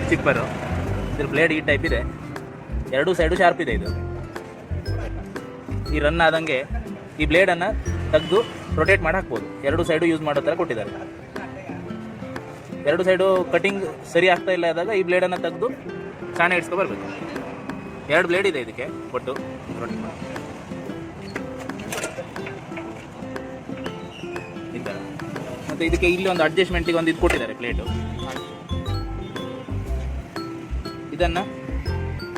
Wood ಚಿಪ್ಪರು. ಇದ್ರ blade ಈ type ಇದೆ, ಎರಡೂ ಸೈಡು ಶಾರ್ಪ್ ಇದೆ. ಇದು ಈ ರನ್ ಆದಂಗೆ ಈ ಬ್ಲೇಡನ್ನು ತೆಗೆದು ರೊಟೇಟ್ ಮಾಡಿ ಹಾಕ್ಬೋದು. ಎರಡು ಸೈಡು ಯೂಸ್ ಮಾಡೋ ಥರ ಕೊಟ್ಟಿದ್ದಾರೆ. ಎರಡು ಸೈಡು ಕಟಿಂಗ್ ಸರಿ ಆಗ್ತಾ ಇಲ್ಲ ಆದಾಗ ಈ ಬ್ಲೇಡನ್ನು ತೆಗೆದು ಚಾಣೆ ಇಡ್ಸ್ಕೊ ಬರಬೇಕು. ಎರಡು ಬ್ಲೇಡ್ ಇದೆ ಇದಕ್ಕೆ ಒಟ್ಟು ರೊಟೇಟ್ ಮಾಡಿ ಈ ಥರ. ಮತ್ತು ಇದಕ್ಕೆ ಇಲ್ಲಿ ಒಂದು ಅಡ್ಜಸ್ಟ್ಮೆಂಟಿಗೆ ಒಂದು ಇದು ಕೊಟ್ಟಿದ್ದಾರೆ ಪ್ಲೇಟು. ಇದನ್ನು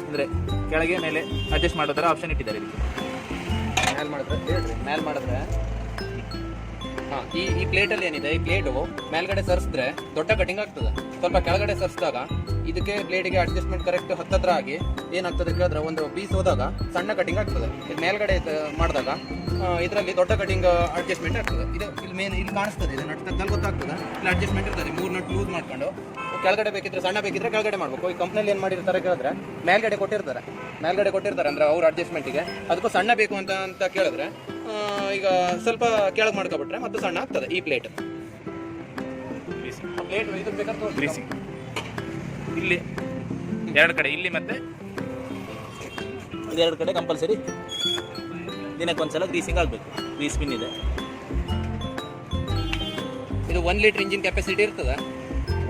ಅಂದರೆ ಕೆಳಗೆ ಮೇಲೆ ಅಡ್ಜಸ್ಟ್ ಮಾಡೋ ಥರ ಆಪ್ಷನ್ ಇಟ್ಟಿದ್ದಾರೆ. ಇದಕ್ಕೆ ಮ್ಯಾಲ್ ಮಾಡಿದ್ರೆ ಹಾಂ ಈ ಪ್ಲೇಟಲ್ಲಿ ಏನಿದೆ, ಈ ಪ್ಲೇಟು ಮೇಲ್ಗಡೆ ಸರಿಸಿದ್ರೆ ದೊಡ್ಡ ಕಟಿಂಗ್ ಆಗ್ತದೆ. ಸ್ವಲ್ಪ ಕೆಳಗಡೆ ಸರಿಸಿದಾಗ ಇದಕ್ಕೆ ಪ್ಲೇಟಿಗೆ ಅಡ್ಜಸ್ಟ್ಮೆಂಟ್ ಕರೆಕ್ಟ್ ಹತ್ತತ್ರ ಆಗಿ ಏನಾಗ್ತದೆ ಕೇಳಿದ್ರೆ ಒಂದು ಪೀಸ್ ಹೋದಾಗ ಸಣ್ಣ ಕಟಿಂಗ್ ಆಗ್ತದೆ. ಇದು ಮೇಲ್ಗಡೆ ಮಾಡಿದಾಗ ಇದರಲ್ಲಿ ದೊಡ್ಡ ಕಟಿಂಗ್ ಅಡ್ಜಸ್ಟ್ಮೆಂಟ್ ಆಗ್ತದೆ. ಇದು ಇಲ್ಲಿ ಕಾಣಿಸ್ತದೆ, ಇದು ನಟ್ಟಲ್ಲಿ ಗೊತ್ತಾಗ್ತದೆ. ಇಲ್ಲಿ ಅಡ್ಜಸ್ಟ್ಮೆಂಟ್ ಇರ್ತದೆ, 3 ನಟ್ ಲೂಸ್ ಮಾಡ್ಕೊಂಡು ಕೆಳಗಡೆ ಬೇಕಿದ್ರೆ ಸಣ್ಣ ಬೇಕಿದ್ರೆ ಕೆಳಗಡೆ ಮಾಡಬೇಕು. ಈ ಕಂಪ್ನಿಯಲ್ಲಿ ಏನು ಮಾಡಿರ್ತಾರೆ ಕೇಳಿದ್ರೆ ಮೇಲ್ಗಡೆ ಕೊಟ್ಟಿರ್ತಾರೆ ಅಂದರೆ ಅವ್ರ ಅಡ್ಜಸ್ಟ್ಮೆಂಟ್ಗೆ. ಅದಕ್ಕೂ ಸಣ್ಣ ಬೇಕು ಅಂತ ಕೇಳಿದ್ರೆ ಈಗ ಸ್ವಲ್ಪ ಕೆಳಗೆ ಮಾಡ್ಕೊಬಿಟ್ರೆ ಮತ್ತೆ ಸಣ್ಣ ಆಗ್ತದೆ. ಈ ಪ್ಲೇಟ್ ಇದು ಬೇಕಾದ್ರೆ ಗ್ರೀಸಿಂಗ್ ಇಲ್ಲಿ ಎರಡು ಕಡೆ, ಇಲ್ಲಿ ಮತ್ತೆ ಇದೆರಡು ಕಡೆ ಕಂಪಲ್ಸರಿ ದಿನಕ್ಕೊಂದ್ಸಲ ಗ್ರೀಸಿಂಗ್ ಆಗಬೇಕು. ಗ್ರೀಸ್ ಪಿನ್ ಇದೆ. ಇದು 1 ಲೀಟ್ರ್ ಇಂಜಿನ್ ಕೆಪಾಸಿಟಿ ಇರ್ತದೆ.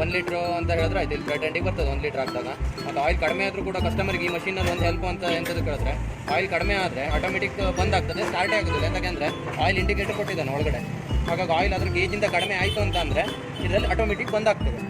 1 ಲೀಟ್ರ್ ಅಂತ ಹೇಳಿದ್ರೆ ಆಯ್ತು, ಇಲ್ಲಿ ಬ್ರೆಡ್ ಬರ್ತದೆ 1 ಲೀಟ್ರ್ ಹಾಕಿದಾಗ. ಮತ್ತು ಆಯಿಲ್ ಕಡಿಮೆ ಆದರೂ ಕೂಡ ಕಸ್ಟಮರ್ಗೆ ಈ ಮಷೀನಲ್ಲಿ ಒಂದು ಹೆಲ್ಪ್ ಅಂತ ಎಂಥದ್ದು ಕೇಳಿದ್ರೆ, ಆಯಿಲ್ ಕಡಿಮೆ ಆದರೆ ಆಟೋಮೆಟಿಕ್ ಬಂದ್ ಆಗ್ತದೆ, ಸ್ಟಾರ್ಟೇ ಆಗೋದಿಲ್ಲ. ಯಾಕಂದರೆ ಆಯಿಲ್ ಇಂಡಿಕೇಟರ್ ಕೊಟ್ಟಿದ್ದಾನೆ ಒಳಗಡೆ. ಹಾಗಾಗಿ ಆಯಿಲ್ ಅದ್ರ ಗೇಜಿಂದ ಕಡಿಮೆ ಆಯಿತು ಅಂತ ಅಂದರೆ ಇದರಲ್ಲಿ ಆಟೋಮೆಟಿಕ್ ಬಂದ್ ಆಗ್ತದೆ.